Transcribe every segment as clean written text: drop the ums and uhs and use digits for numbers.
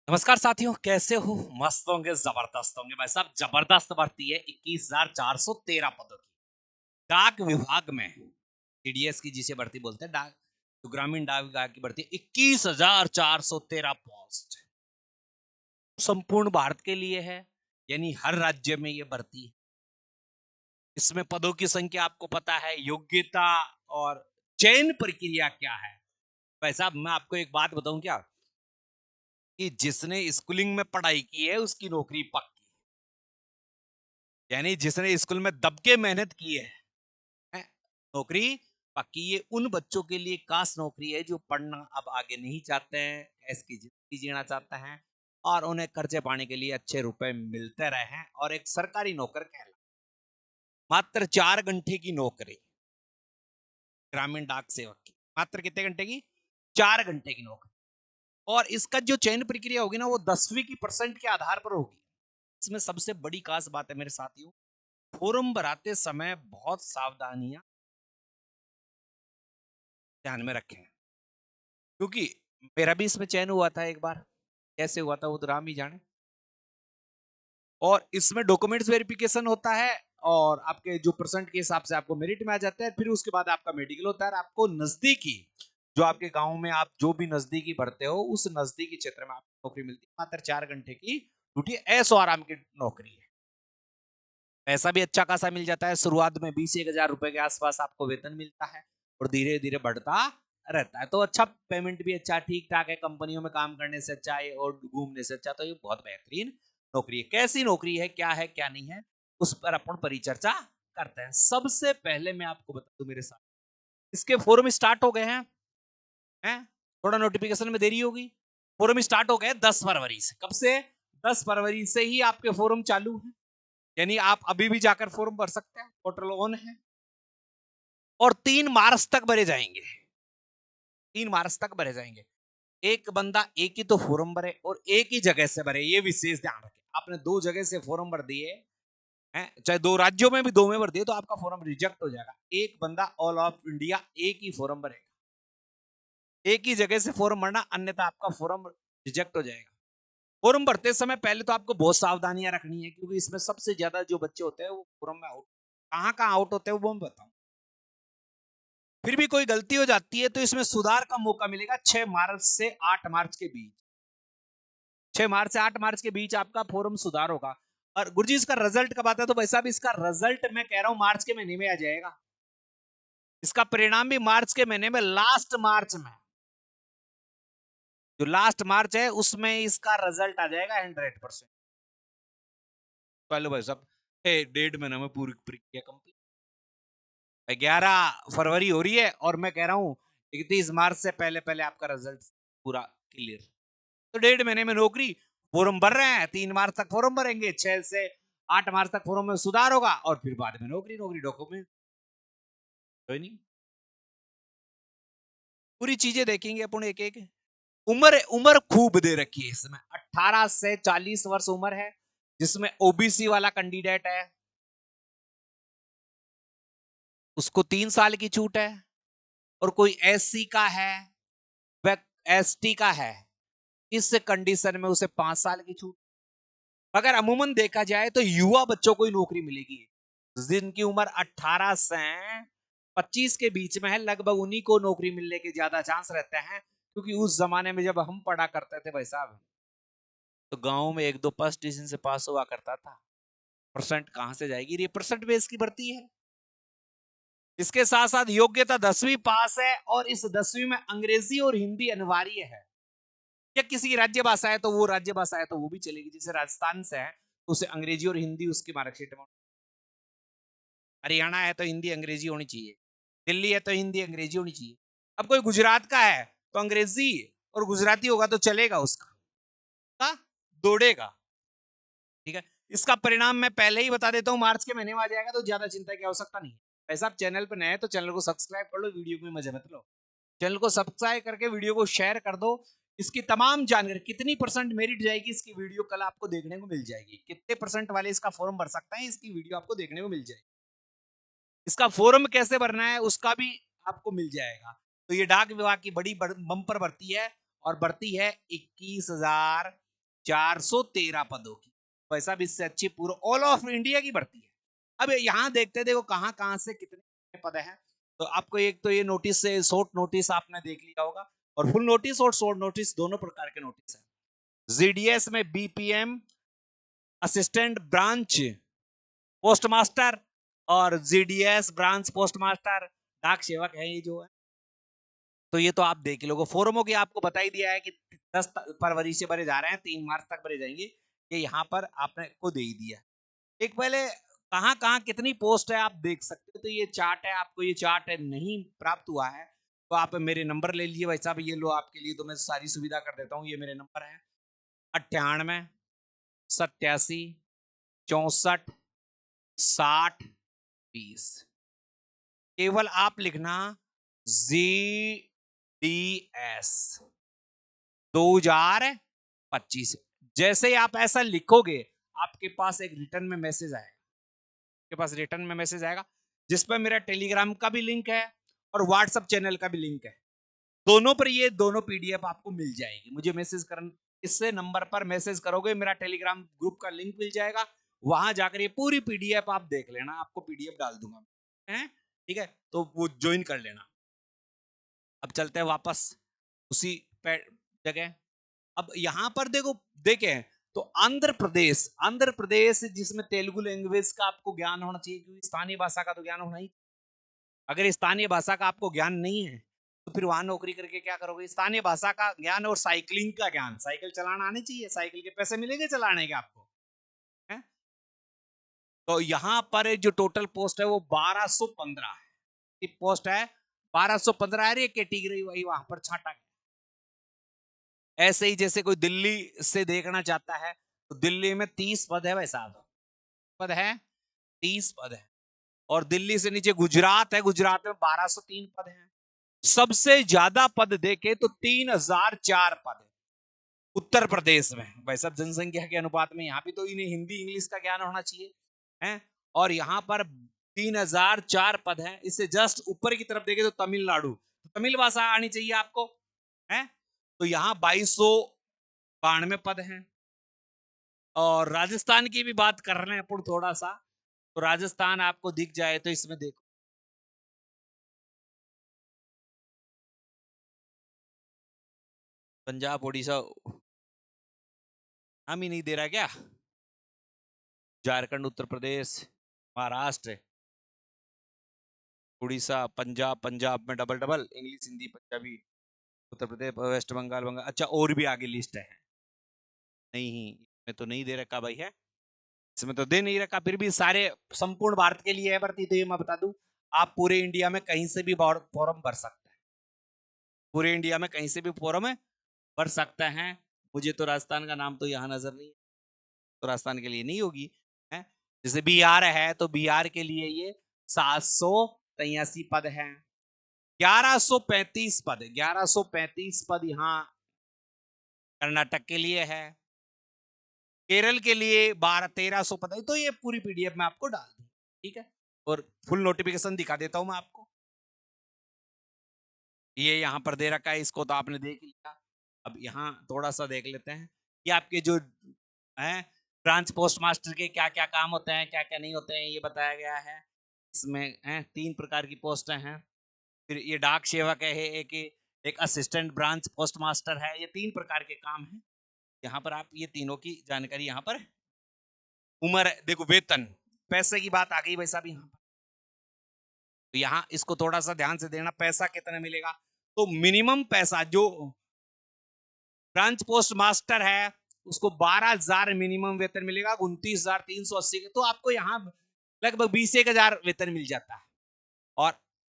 नमस्कार साथियों, कैसे हो? मस्त होंगे, जबरदस्त होंगे। भाई साहब, जबरदस्त भर्ती है 21,413 पदों की। डाक विभाग में टीडीएस की जिसे भर्ती बोलते हैं, डाक तो ग्रामीण डाक विभाग की भर्ती 21,413 पोस्ट संपूर्ण भारत के लिए है। यानी हर राज्य में ये भर्ती है। इसमें पदों की संख्या आपको पता है, योग्यता और चयन प्रक्रिया क्या है। भाई साहब, मैं आपको एक बात बताऊं क्या, कि जिसने स्कूलिंग में पढ़ाई की है उसकी नौकरी पक्की। यानी जिसने स्कूल में दब के मेहनत की है, हैं, नौकरी पक्की। ये उन बच्चों के लिए खास नौकरी है जो पढ़ना अब आगे नहीं चाहते हैं, ऐस की जिंदगी जीना चाहते हैं और उन्हें खर्चे पाने के लिए अच्छे रुपए मिलते रहे और एक सरकारी नौकर कहला। मात्र 4 घंटे की नौकरी ग्रामीण डाक सेवक की। मात्र कितने घंटे की? 4 घंटे की नौकरी। और इसका जो चयन प्रक्रिया होगी ना, वो 10वीं की परसेंट के आधार पर होगी। इसमें सबसे बड़ी खास बात है मेरे साथियों, फॉर्म भराते समय बहुत सावधानियां ध्यान में रखें। क्योंकि मेरा भी इसमें चयन हुआ था एक बार। कैसे हुआ था वो तो राम ही जाने। और इसमें डॉक्यूमेंट्स वेरिफिकेशन होता है और आपके जो परसेंट के हिसाब से आपको मेरिट में आ जाता है। फिर उसके बाद आपका मेडिकल होता है और आपको नजदीकी, जो आपके गांव में आप जो भी नजदीकी भरते हो, उस नजदीकी क्षेत्र में आपको नौकरी मिलती है। मात्र 4 घंटे की ड्यूटी, ऐसो आराम की नौकरी है। पैसा भी अच्छा खासा मिल जाता है। शुरुआत में 20-1 हजार रुपए के आसपास आपको वेतन मिलता है और धीरे धीरे बढ़ता रहता है। तो अच्छा, पेमेंट भी अच्छा ठीक ठाक है। कंपनियों में काम करने से अच्छा है और घूमने से अच्छा, तो ये बहुत बेहतरीन नौकरी है। कैसी नौकरी है क्या नहीं है, उस पर अपन परिचर्चा करते हैं। सबसे पहले मैं आपको बता दूं मेरे साथ, इसके फोरम स्टार्ट हो गए हैं। थोड़ा नोटिफिकेशन में देरी होगी। फोरम स्टार्ट हो गए 10 फरवरी से। कब से? 10 फरवरी से ही आपके फोरम चालू है। यानी आप अभी भी जाकर फॉर्म भर सकते हैं, पोर्टल ऑन है। और 3 मार्च तक भरे जाएंगे। 3 मार्च तक भरे जाएंगे। एक बंदा एक ही तो फॉर्म भरे और एक ही जगह से भरे, ये विशेष ध्यान रखें। आपने 2 जगह से फॉर्म भर दिए हैं, चाहे 2 राज्यों में भी 2 में भर दिए, तो आपका फॉर्म रिजेक्ट हो जाएगा। एक बंदा ऑल ऑफ इंडिया एक ही फॉर्म भरेगा। एक ही जगह से फॉर्म भरना, अन्यथा आपका फॉर्म रिजेक्ट हो जाएगा। फॉर्म भरते समय पहले तो आपको बहुत सावधानियां रखनी है, क्योंकि इसमें सबसे ज्यादा जो बच्चे होते हैं वो फॉर्म में आउट। कहाँ कहाँ आउट होते हैं वो मैं बताऊं। फिर भी कोई गलती हो जाती है तो इसमें सुधार का मौका मिलेगा 6 मार्च से 8 मार्च के बीच। 6 मार्च से 8 मार्च के बीच आपका फॉर्म सुधार होगा। और गुरुजी, इसका रिजल्ट कब आता है? तो भाई साहब, इसका रिजल्ट मैं कह रहा हूं मार्च के महीने में आ जाएगा। इसका परिणाम भी मार्च के महीने में, लास्ट मार्च में, जो लास्ट मार्च है उसमें इसका रिजल्ट आ जाएगा 100%। चलो भाई साहब, 1.5 महीने में पूरी प्रक्रिया कंप्लीट। 11 फरवरी हो रही है और मैं कह रहा हूँ 31 मार्च से पहले पहले आपका रिजल्ट पूरा क्लियर। तो 1.5 महीने में नौकरी। फॉर्म भर रहे हैं, 3 मार्च तक फॉर्म भरेंगे, 6 से 8 मार्च तक फॉर्म में सुधार होगा और फिर बाद में नौकरी। नौकरी डॉक्यूमेंट कोई नहीं, पूरी चीजें देखेंगे अपन एक एक। उम्र उम्र खूब दे रखी है इसमें, 18 से 40 वर्ष उम्र है। जिसमें ओबीसी वाला कैंडिडेट है उसको 3 साल की छूट है। और कोई एससी का है, वह एसटी का है, इस कंडीशन में उसे 5 साल की छूट। अगर अमूमन देखा जाए तो युवा बच्चों को ही नौकरी मिलेगी, जिनकी उम्र 18 से 25 के बीच में है। लगभग उन्हीं को नौकरी मिलने के ज्यादा चांस रहते हैं, क्योंकि उस जमाने में जब हम पढ़ा करते थे भाई साहब, तो गांव में 1-2 फर्स्ट डिवीजन से पास हुआ करता था। परसेंट कहां से जाएगी? ये परसेंट बेस की भर्ती है। इसके साथ साथ योग्यता 10वीं पास है और इस 10वीं में अंग्रेजी और हिंदी अनिवार्य है। या किसी राज्य भाषा है तो वो राज्य भाषा है तो वो भी चलेगी। जैसे राजस्थान से है तो उसे अंग्रेजी और हिंदी उसकी मार्कशीट में। हरियाणा है तो हिंदी अंग्रेजी होनी चाहिए। दिल्ली है तो हिंदी अंग्रेजी होनी चाहिए। अब कोई गुजरात का है तो अंग्रेजी और गुजराती होगा तो चलेगा, उसका का दौड़ेगा। ठीक है। इसका परिणाम मैं पहले ही बता देता हूँ, मार्च के महीने में आ जाएगा, तो ज्यादा चिंता की आवश्यकता नहीं है। ऐसा आप चैनल पर नए हैं तो चैनल को सब्सक्राइब कर लो, वीडियो में मजे मत लो। चैनल को सब्सक्राइब करके वीडियो को शेयर कर दो। इसकी तमाम जानकारी, कितनी परसेंट मेरिट जाएगी इसकी वीडियो कल आपको देखने को मिल जाएगी। कितने परसेंट वाले इसका फॉर्म भर सकते हैं, इसकी वीडियो आपको देखने को मिल जाएगी। इसका फॉर्म कैसे भरना है उसका भी आपको मिल जाएगा। तो ये डाक विभाग की बड़ी बम्पर भर्ती है और भर्ती है 21,000 413 पदों की। वैसा भी इससे अच्छी पूरा ऑल ऑफ इंडिया की भर्ती है। अब यहाँ देखते हैं, देखो कहाँ कहाँ से कितने पद हैं। तो आपको एक तो ये नोटिस से शॉर्ट नोटिस आपने देख लिया होगा, और फुल नोटिस और शॉर्ट नोटिस दोनों प्रकार के नोटिस है। जीडीएस में BPM assistant branch post master, और जीडीएस ब्रांच पोस्ट मास्टर डाक सेवक है ये जो है। तो ये तो आप देख लोगे। फोरमों की आपको बता ही दिया है कि 10 फरवरी से भरे जा रहे हैं, 3 मार्च तक भरे जाएंगे। ये यहाँ पर आपने को दे ही दिया। एक पहले कहाँ कहाँ कितनी पोस्ट है आप देख सकते हो। तो ये चार्ट है, आपको ये चार्ट है नहीं प्राप्त हुआ है तो आप मेरे नंबर ले लीजिए। वैसा भी ये लो आपके लिए तो मैं सारी सुविधा कर देता हूँ। ये मेरे नंबर है 98 87 64 60 20। केवल आप लिखना GDS 2025। जैसे ही आप ऐसा लिखोगे आपके पास एक रिटर्न में मैसेज आएगा, आपके पास रिटर्न में मैसेज आएगा जिस पर मेरा टेलीग्राम का भी लिंक है और व्हाट्सएप चैनल का भी लिंक है। दोनों पर ये दोनों पीडीएफ आपको मिल जाएगी। मुझे मैसेज कर, इससे नंबर पर मैसेज करोगे मेरा टेलीग्राम ग्रुप का लिंक मिल जाएगा। वहां जाकर ये पूरी पीडीएफ आप देख लेना, आपको पीडीएफ डाल दूंगा है, ठीक है। तो वो ज्वाइन कर लेना। अब चलते हैं वापस उसी जगह। अब यहां पर देखो देखें तो आंध्र प्रदेश जिसमें तेलुगु लैंग्वेज का आपको ज्ञान होना चाहिए, क्योंकि स्थानीय भाषा का तो ज्ञान होना ही। अगर स्थानीय भाषा का आपको ज्ञान नहीं है तो फिर वहां नौकरी करके क्या करोगे। स्थानीय भाषा का ज्ञान और साइकिलिंग का ज्ञान, साइकिल चलाना आनी चाहिए, साइकिल के पैसे मिलेंगे चलाने के आपको है? तो यहां पर जो टोटल पोस्ट है वो 1215 है। पोस्ट है 1215 है। कैटेगरी वही वहां पर छाटा गया। ऐसे ही जैसे कोई दिल्ली से देखना चाहता है तो दिल्ली में 30 पद है भाई साहब, पद है 30 पद है। और दिल्ली से नीचे गुजरात है, गुजरात में 1203 पद है। सबसे ज्यादा पद देखे तो 3004 पद है उत्तर प्रदेश में। भाई साहब जनसंख्या के अनुपात में यहाँ भी तो इन्हें हिंदी इंग्लिश का ज्ञान होना चाहिए है। और यहाँ पर 3004 पद है। इससे जस्ट ऊपर की तरफ देखे तो तमिलनाडु, तो तमिल भाषा आनी चाहिए आपको है। तो यहाँ 2292 पद हैं। और राजस्थान की भी बात कर रहे हैं अपन थोड़ा सा, तो राजस्थान आपको दिख जाए तो इसमें देखो पंजाब उड़ीसा हम ही नहीं दे रहा क्या, झारखंड उत्तर प्रदेश महाराष्ट्र उड़ीसा पंजाब, पंजाब में double double English Hindi Punjabi, Uttar Pradesh West Bengal Bengal. अच्छा और भी आगे लिस्ट है, नहीं इसमें तो नहीं दे रखा भाई है, इसमें तो दे नहीं रखा। फिर भी सारे संपूर्ण भारत के लिए है भर्ती। तो ये मैं बता दूं आप पूरे इंडिया में कहीं से भी फॉर्म भर सकते हैं, पूरे इंडिया में कहीं से भी फॉर्म भर सकते हैं। मुझे तो राजस्थान का नाम तो यहाँ नजर नहीं, तो राजस्थान के लिए नहीं होगी है। जैसे बिहार है तो बिहार के लिए ये 783 पद है। 1135 पद, 1135 पद यहाँ कर्नाटक के लिए है। केरल के लिए 1300 पद है। तो ये पूरी पीडीएफ में आपको डाल दूं, ठीक है। और फुल नोटिफिकेशन दिखा देता हूं मैं आपको। ये यहाँ पर दे रखा है, इसको तो आपने देख लिया। अब यहाँ थोड़ा सा देख लेते हैं कि आपके जो है ब्रांच पोस्ट मास्टर के क्या क्या काम होते हैं, क्या क्या नहीं होते हैं, ये बताया गया है। इसमें है 3 प्रकार की पोस्टें हैं। फिर ये डाक सेवक है, एक असिस्टेंट ब्रांच पोस्ट मास्टर है। ये 3 प्रकार के काम हैं। यहाँ पर आप ये तीनों की जानकारी यहाँ पर। उम्र देखो, वेतन पैसे की बात आ गई भाई साहब यहाँ पर। तो यहाँ इसको थोड़ा सा ध्यान से देना, पैसा कितना मिलेगा। तो मिनिमम पैसा जो ब्रांच पोस्ट मास्टर है उसको 12,000 मिनिमम वेतन मिलेगा, 29,380 के। तो आपको यहाँ लगभग 21,000 वेतन मिल जाता है। और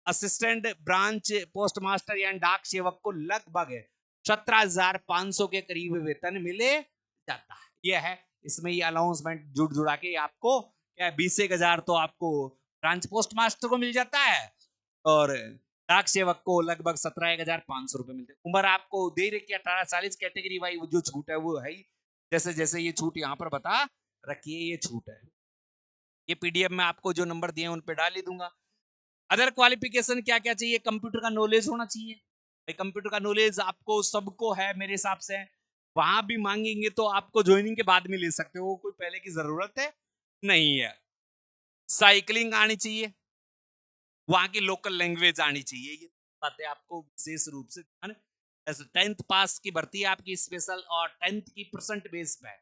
असिस्टेंट ब्रांच पोस्ट मास्टर यानी डाक सेवक को लगभग 17,500 के करीब वेतन मिले जाता है। यह है इसमें ये अनाउंसमेंट जुड़ जुड़ा के आपको क्या 21,000 तो आपको ब्रांच पोस्ट मास्टर को मिल जाता है और डाक सेवक को लगभग 17,500 रुपए मिलते। उम्र आपको दे रखी 18-40 कैटेगरी वाई जो छूट है वो है ही। जैसे जैसे ये छूट यहाँ पर बता रखिए, ये छूट है। ये पीडीएफ में आपको जो नंबर दिए उन पे डाल ही दूंगा। अदर क्वालिफिकेशन क्या क्या चाहिए, कंप्यूटर का नॉलेज होना चाहिए। कंप्यूटर का नॉलेज आपको सबको है मेरे हिसाब से। वहां भी मांगेंगे तो आपको ज्वाइनिंग के बाद में ले सकते हो, कोई पहले की जरूरत है नहीं है। साइकिलिंग आनी चाहिए, वहां की लोकल लैंग्वेज आनी चाहिए, ये बातें आपको विशेष रूप से ध्यान। ऐसे 10th पास की भर्ती है आपकी स्पेशल, और 10th की परसेंट बेस पे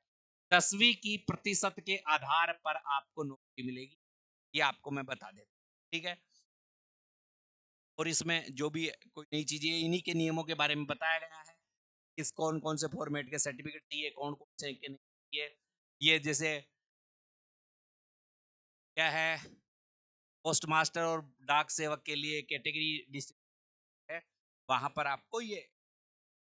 10वीं की प्रतिशत के आधार पर आपको नौकरी मिलेगी, ये आपको मैं बता देता हूं, ठीक है। और इसमें जो भी कोई नई चीजें इन्हीं के नियमों के बारे में बताया गया है, किस कौन कौन से फॉर्मेट के सर्टिफिकेट चाहिए, कौन कौन से के नहीं चाहिए। ये जैसे क्या है, पोस्ट मास्टर और डाक सेवक के लिए कैटेगरी डिस्ट्रिक्ट है, वहां पर आपको ये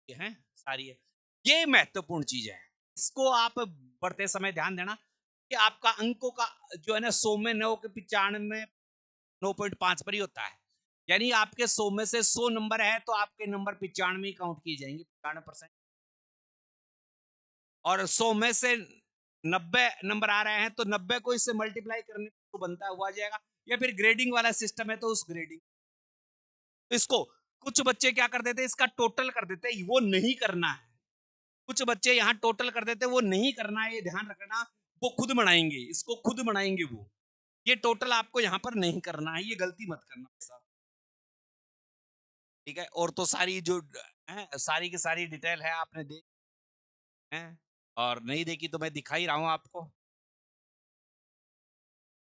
है सारी है। ये महत्वपूर्ण चीज है, इसको आप बढ़ते समय ध्यान देना कि आपका अंकों का जो है ना 100 में 9 के 95 9.5 पर ही होता है। यानी आपके 100 में से 100 नंबर है तो आपके नंबर 95 काउंट किए जाएंगे, 95%। और 100 में से 90 नंबर आ रहे हैं तो 90 को इससे मल्टीप्लाई करने को बनता हुआ जाएगा। या फिर ग्रेडिंग वाला सिस्टम है तो उस ग्रेडिंग, तो इसको कुछ बच्चे क्या कर देते हैं, इसका टोटल कर देते हैं, वो नहीं करना है। कुछ बच्चे यहाँ टोटल कर देते हैं, वो नहीं करना है, ये ध्यान रखना। वो खुद बनाएंगे, इसको खुद बनाएंगे वो, ये टोटल आपको यहाँ पर नहीं करना है, ये गलती मत करना साहब, ठीक है। और तो सारी जो है, सारी की सारी डिटेल है, आपने देख है, और नहीं देखी तो मैं दिखा ही रहा हूँ आपको।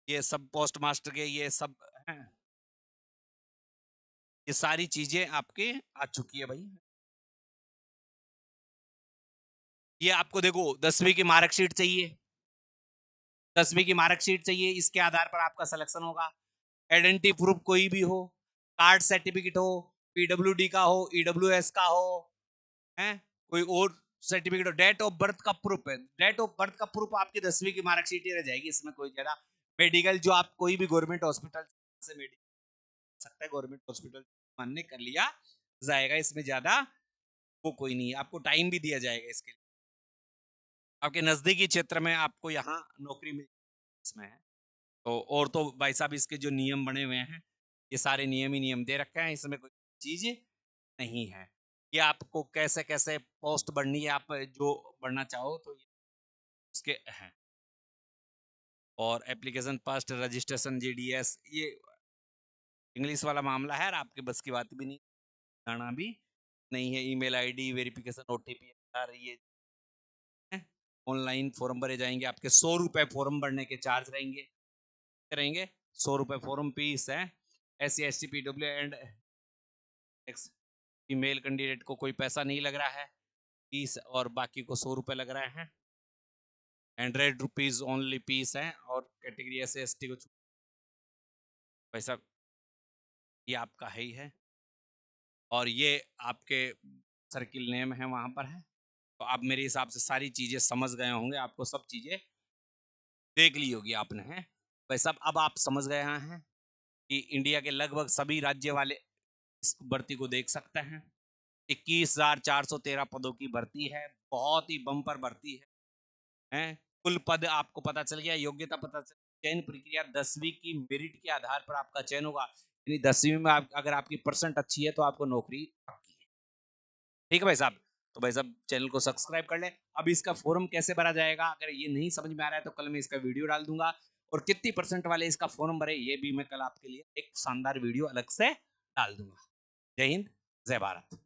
ये सब पोस्ट मास्टर के ये सब हैं, ये सारी चीजें आपके आ चुकी है भाई। ये आपको देखो 10वीं की मार्कशीट चाहिए, 10वीं की मार्कशीट चाहिए, इसके आधार पर आपका सिलेक्शन होगा। आइडेंटिटी प्रूफ कोई भी हो, कार्ड सर्टिफिकेट हो, पीडब्ल्यूडी का हो, ईडब्ल्यूएस का हो, है कोई और सर्टिफिकेट हो, डेट ऑफ बर्थ का प्रूफ है, डेट ऑफ बर्थ का प्रूफ आपकी 10वीं की मार्कशीट ही रह जाएगी, इसमें कोई ज्यादा। मेडिकल जो आप कोई भी गवर्नमेंट हॉस्पिटल से मेडिकल सकता है, गवर्नमेंट हॉस्पिटल मान्य कर लिया जाएगा, इसमें ज्यादा वो कोई नहीं है, आपको टाइम भी दिया जाएगा इसके लिए। आपके नजदीकी क्षेत्र में आपको यहाँ नौकरी मिल इसमें है। तो और तो भाई साहब इसके जो नियम बने हुए हैं, ये सारे नियम ही नियम दे रखे हैं, इसमें कोई चीज नहीं है। ये आपको कैसे कैसे पोस्ट बढ़नी है, आप जो बढ़ना चाहो तो इसके हैं। और एप्लीकेशन फर्स्ट रजिस्ट्रेशन जीडीएस, ये इंग्लिश वाला मामला है और आपके बस की बात भी नहीं, जाना भी नहीं है। ईमेल आईडी वेरिफिकेशन ओटीपी ये ऑनलाइन फॉर्म भरे जाएंगे, आपके 100 रुपए फॉर्म भरने के चार्ज रहेंगे 100 रुपए फॉर्म फीस है। SC ST PW and x female candidate को कोई पैसा नहीं लग रहा है फीस, और बाकी को 100 रुपए लग रहे हैं। 100 रुपीज ओनली फीस है, और कैटेगरी SC ST को पैसा ये आपका है ही है। और ये आपके सर्किल नेम है वहां पर है। तो आप मेरे हिसाब से सारी चीजें समझ गए होंगे, आपको सब चीजें देख ली होगी आपने, है भाई साहब। अब आप समझ गए हैं कि इंडिया के लगभग सभी राज्य वाले इस भर्ती को देख सकते हैं। 21,413 पदों की भर्ती है, बहुत ही बम्पर भर्ती है। कुल पद आपको पता चल गया, योग्यता पता चल, चयन प्रक्रिया 10वीं की मेरिट के आधार पर आपका चयन होगा, यानी 10वीं में अगर आपकी परसेंट अच्छी है तो आपको नौकरी पक्की है, ठीक है भाई साहब। तो भाई साहब चैनल को सब्सक्राइब कर ले। अब इसका फॉर्म कैसे भरा जाएगा, अगर ये नहीं समझ में आ रहा है तो कल मैं इसका वीडियो डाल दूंगा, और कितनी परसेंट वाले इसका फॉर्म भरे ये भी मैं कल आपके लिए एक शानदार वीडियो अलग से डाल दूंगा। जय हिंद, जय भारत।